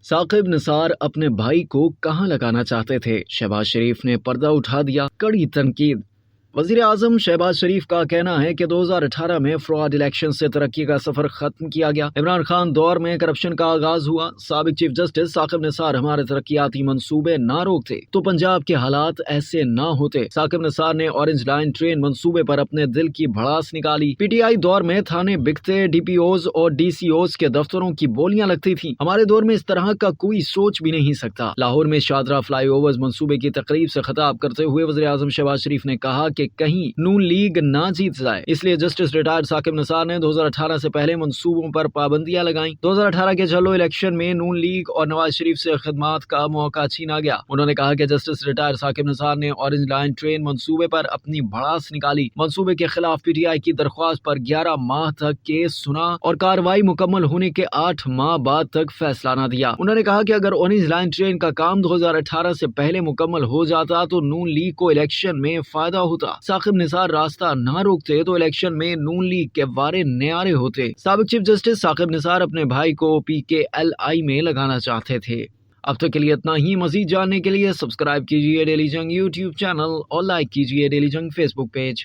ثاقب نثار اپنے بھائی کو کہاں لگانا چاہتے تھے؟ شہباز شریف نے پردہ اٹھا دیا، کڑی تنقید۔ وزیر اعظم شہباز شریف کا کہنا ہے کہ 2018 میں فراڈ الیکشن سے ترقی کا سفر ختم کیا گیا۔ عمران خان دور میں کرپشن کا آغاز ہوا۔ سابق چیف جسٹس ثاقب نثار ہمارے ترقیاتی منصوبے نہ روکتے تو پنجاب کے حالات ایسے نہ ہوتے۔ ثاقب نثار نے اورنج لائن ٹرین منصوبے پر اپنے دل کی بھڑاس نکالی۔ پی ٹی آئی دور میں تھانے بکتے، ڈی پی اوز اور ڈی سی اوز کے دفتروں کی بولیاں لگتی تھیں۔ ہمارے دور میں اس طرح کا کوئی سوچ بھی نہیں سکتا۔ لاہور میں شاہدرہ فلائی اوورز منصوبے کی تقریب سے خطاب کرتے ہوئے وزیر اعظم شہباز شریف نے کہا کہ کہیں نون لیگ نہ جیت جائے، اس لیے جسٹس ریٹائرڈ ثاقب نثار نے 2018 سے پہلے منصوبوں پر پابندیاں لگائیں۔ 2018 کے چلو الیکشن میں نون لیگ اور نواز شریف سے خدمات کا موقع چھینا گیا۔ انہوں نے کہا کہ جسٹس ریٹائرڈ ثاقب نثار نے اورنج لائن ٹرین منصوبے پر اپنی بھڑاس نکالی۔ منصوبے کے خلاف پی ٹی آئی کی درخواست پر 11 ماہ تک کیس سنا اور کارروائی مکمل ہونے کے 8 ماہ بعد تک فیصلہ نہ دیا۔ انہوں نے کہا کہ اگر اورنج لائن ٹرین کا کام 2018 سے پہلے مکمل ہو جاتا تو نون لیگ کو الیکشن میں فائدہ ہوتا۔ ثاقب نثار راستہ نہ روکتے تو الیکشن میں نون لیگ کے وارے نیارے ہوتے۔ سابق چیف جسٹس ثاقب نثار اپنے بھائی کو پی کے ایل آئی میں لگانا چاہتے تھے۔ اب تک کے لیے اتنا ہی۔ مزید جاننے کے لیے سبسکرائب کیجیے ڈیلی جنگ یوٹیوب چینل اور لائک کیجیے ڈیلی جنگ فیس بک پیج۔